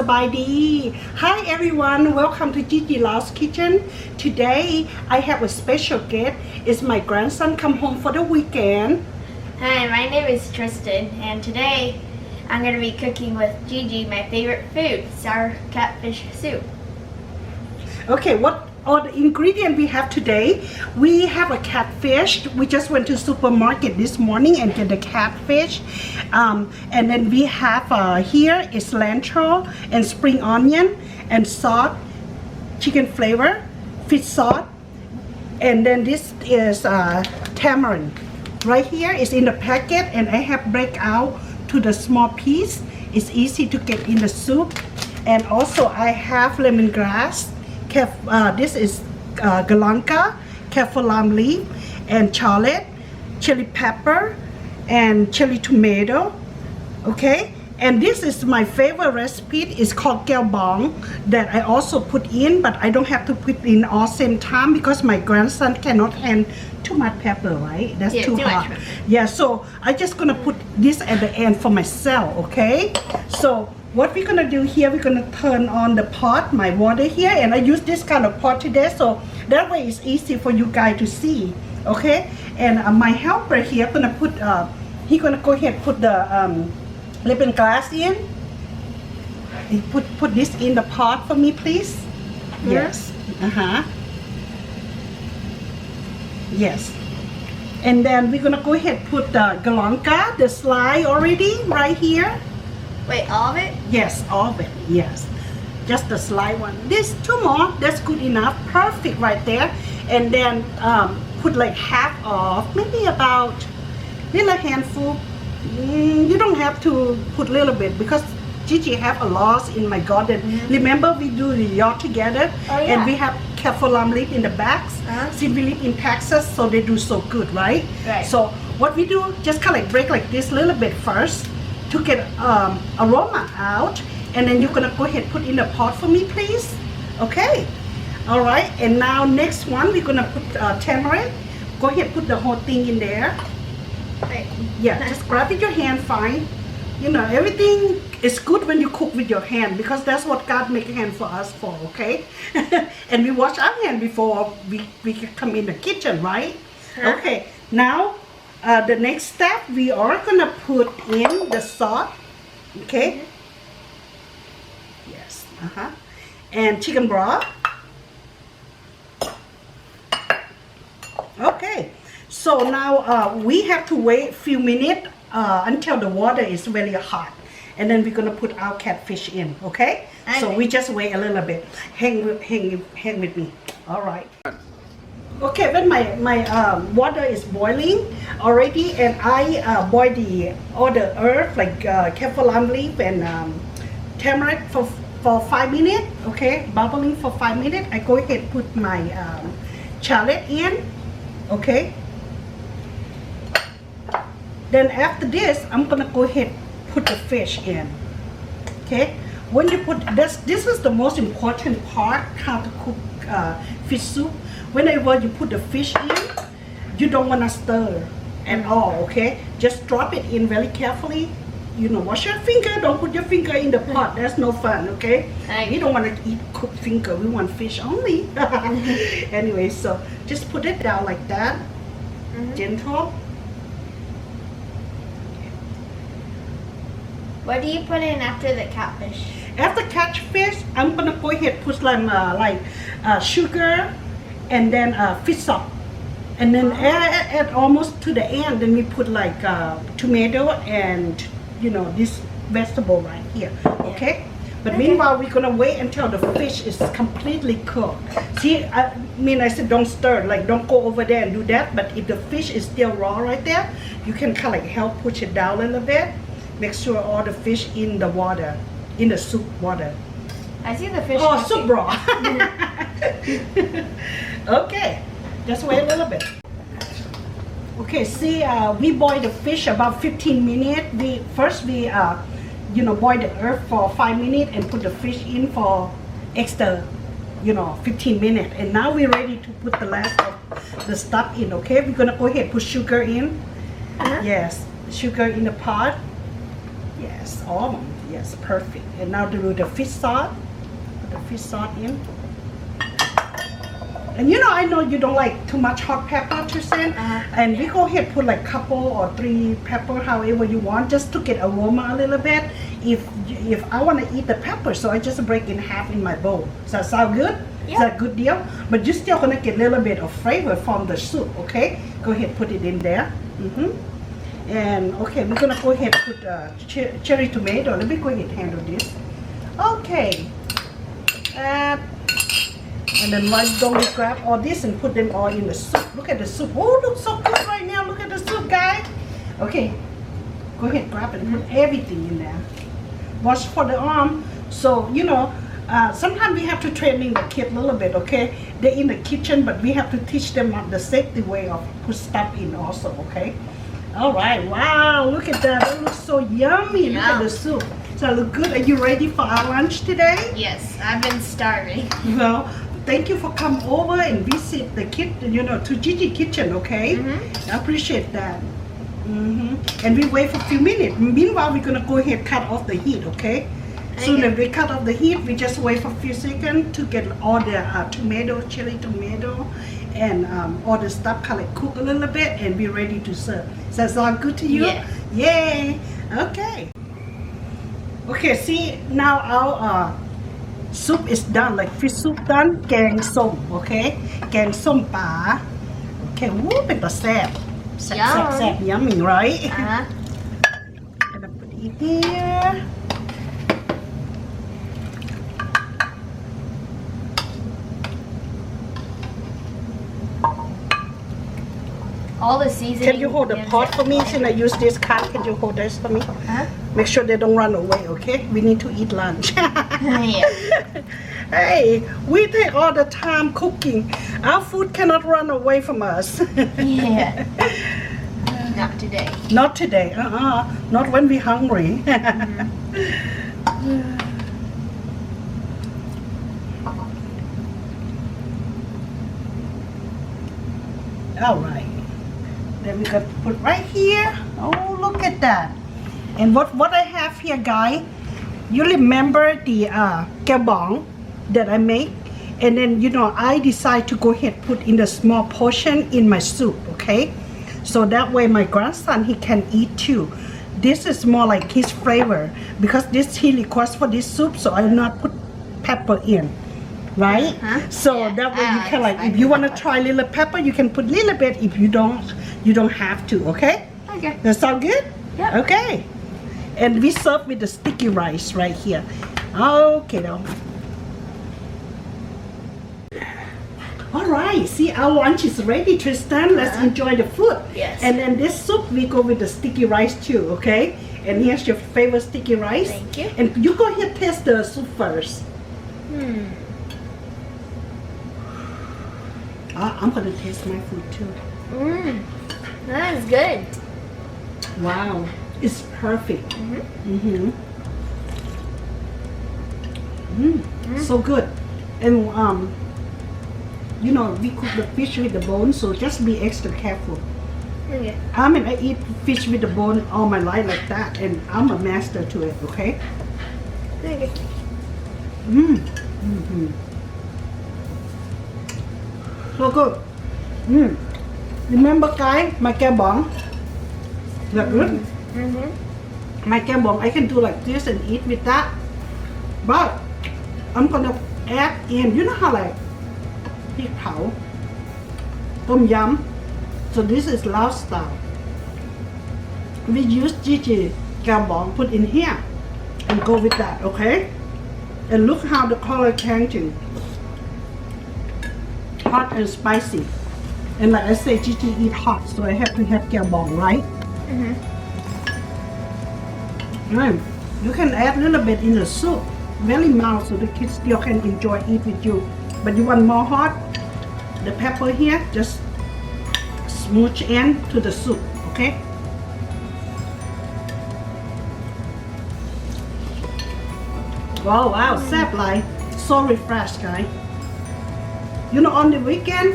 Sabaydi. Hi everyone, welcome to Gigi Lao's Kitchen. Today I have a special guest. It's my grandson come home for the weekend. Hi, my name is Tristan, and today I'm going to be cooking with Gigi my favorite food, sour catfish soup. Okay, what are the ingredients we have today? We have a catfish. We just went to supermarket this morning and get the catfish. And then we have here is cilantro and spring onion and salt, chicken flavor, fish salt. And then this is tamarind. Right here is in the packet, and I have break out to the small piece. It's easy to get in the soup. And also I have lemongrass. This is galangal, kaffir lime leaf, and shallot, chili pepper, and chili tomato. Okay, and this is my favorite recipe. It's called galangal that I also put in, but I don't have to put in all same time because my grandson cannot handle too much pepper, right? That's too hot. Yeah, so I just gonna put this at the end for myself. Okay, so what we're gonna do here, we're gonna turn on the pot, my water here, and I use this kind of pot today, so that way it's easy for you guys to see. Okay, and my helper here gonna put, he gonna go ahead put the lemongrass in. He put this in the pot for me, please. Yes. Yes. And then we're gonna go ahead put the galangal, the slice already right here. Wait, all of it? Yes, all of it, yes. Just the slice one. This two more, that's good enough. Perfect right there. And then put like half of, maybe about little handful. You don't have to put a little bit because Gigi have a lot in my garden. Remember we do the yard together? Oh, yeah. And we have kaffir lime leaf in the bags. Since we live in Texas, so they do so good, right? Right. So what we do, just kind of like break like this a little bit first to get aroma out, and then you're gonna go ahead put in the pot for me, please. Okay, all right. And now next one we're gonna put tamarind. Go ahead, put the whole thing in there. Wait. Yeah, just grab with your hand, fine. You know, everything is good when you cook with your hand because that's what God make hand for us for, okay? And we wash our hand before we come in the kitchen, right? Okay, now the next step, we are gonna put in the salt, okay? Yes, and chicken broth. Okay, so now we have to wait a few minutes until the water is very hot, and then we're gonna put our catfish in, okay? So we just wait a little bit. Hang with me. All right. Okay, when my water is boiling already, and I boil all the herb like kaffir lime leaf and tamarind for 5 minutes. Okay, bubbling for 5 minutes. I go ahead and put my shallot in. Okay. Then after this, I'm gonna go ahead put the fish in. Okay. When you put this is the most important part how to cook fish soup. Whenever you put the fish in, you don't want to stir at all, okay? Just drop it in very carefully. You know, wash your finger. Don't put your finger in the pot. That's no fun, okay? We don't want to eat cooked finger. We want fish only. Anyway, so just put it down like that. Gentle. What do you put in after the catfish? After catfish, I'm gonna go ahead and put like sugar, and then fish salt, and then add almost to the end. Then we put like tomato and you know this vegetable right here. Okay. But meanwhile, we're gonna wait until the fish is completely cooked. See, I said don't stir, like don't go over there and do that. But if the fish is still raw right there, you can kind of like help push it down a little bit. Make sure all the fish in the water, in the soup water. I see the fish. Oh, soup broth. Okay, just wait a little bit. Okay, see, we boil the fish about 15 minutes. We boil the herb for 5 minutes and put the fish in for extra, 15 minutes. And now we're ready to put the last of the stuff in. Okay, we're gonna go ahead and put sugar in. Yes, sugar in the pot. Yes, all Yes, perfect. And now do the fish sauce. Put the fish sauce in. And I know you don't like too much hot pepper, Tristan. And we go ahead put like couple or 3 pepper, however you want, just to get aroma a little bit. If I want to eat the pepper, so I just break in half in my bowl. Does that sound good? Yeah. Is that a good deal? But you're still gonna get a little bit of flavor from the soup, okay? Go ahead, put it in there. And okay, we're gonna go ahead put cherry tomato. Let me go ahead and handle this. Okay. And then why don't we grab all this and put them all in the soup? Look at the soup. Oh, looks so good right now. Look at the soup, guys. Okay, go ahead, grab and put everything in there. Watch for the arm. So, sometimes we have to training the kid a little bit, okay? They're in the kitchen, but we have to teach them the safety way of put stuff in also, okay? All right, wow, look at that. It looks so yummy. Look at the soup. So look good. Are you ready for our lunch today? Yes, I've been starving. Well, thank you for coming over and visit the kitchen, to Gigi Kitchen, okay? I appreciate that. And we wait for a few minutes. Meanwhile, we're gonna go ahead and cut off the heat, okay? Soon as we cut off the heat, we just wait for a few seconds to get all the tomato, chili tomato, and all the stuff kind of cook a little bit and be ready to serve. Does that sound good to you? Yeah. Yay! Okay. Okay, see, now our soup is done, like fish soup done, แกงส้ม okay? แกงส้มปลา okay, วู้เป็นตาแซ่บ แซ่บ yummy, right? Gonna put it here. All the seasoning. Can you hold the pot for me? Since I use this card, can you hold this for me? Make sure they don't run away, okay? We need to eat lunch. Hey, we take all the time cooking. Our food cannot run away from us. Yeah. Not today. Not today. Not when we're hungry. All right. Then we got put right here. Oh, look at that. And what I have here, guys, you remember the gabong that I make? And then, I decide to go ahead put in the small portion in my soup, okay? So that way my grandson, he can eat too. This is more like his flavor because this he requests for this soup, so I will not put pepper in. Right? So that way you can if you want to try little pepper, you can put little bit. If you don't have to, okay? Okay. That sound good? Yeah. Okay. And we serve with the sticky rice right here. Okay, though. All right. See, our lunch is ready, Tristan. Let's enjoy the food. Yes. And then this soup, we go with the sticky rice too, okay? And here's your favorite sticky rice. Thank you. And you go ahead taste the soup first. I'm gonna taste my food too. That is good. Wow, it's perfect. So good. And we cook the fish with the bone, so just be extra careful. Okay. I eat fish with the bone all my life like that, and I'm a master to it. Okay. Okay. So good. Remember, guys, my gabong. That good. My gabong, I can do like this and eat with that. But I'm gonna add in. You know how like พริกเผา ต้มยำ so this is Lao style. We use Gigi gabong put in here and go with that, okay? And look how the color changing. Hot and spicy. And like I say, Gigi eat hot, so I have to have gabong, right? Right. You can add a little bit in the soup, very mild, so the kids still can enjoy eat with you. But you want more hot? The pepper here, just smooch in to the soup, okay? Wow,แซ่บหลาย so refreshed, guys. On the weekend,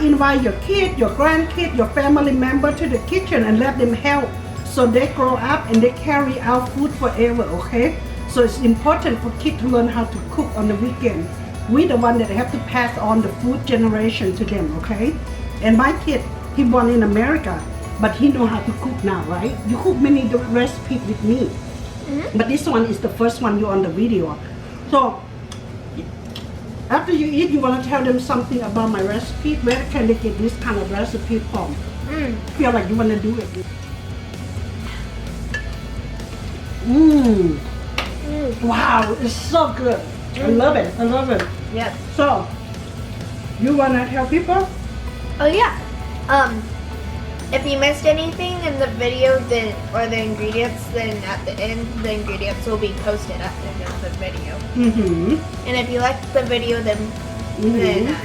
invite your kid, your grandkid, your family member to the kitchen and let them help. So they grow up and they carry our food forever, okay? So it's important for kids to learn how to cook on the weekend. We the one that have to pass on the food generation to them, okay? And my kid, he born in America, but he know how to cook now, right? You cook many recipes with me, but this one is the first one you on the video. So after you eat, you want to tell them something about my recipe. Where can they get this kind of recipe from? Feel like you want to do it. Wow, it's so good. I love it. I love it. Yep. So, you want to tell people? Oh yeah. If you missed anything in the video, then or the ingredients, then at the end the ingredients will be posted at the end of the video. And if you liked the video, then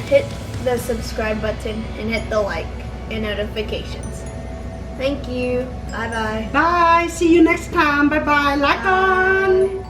hit the subscribe button and hit the like and notifications. Thank you. Bye bye. Bye. See you next time. Bye bye. Like on.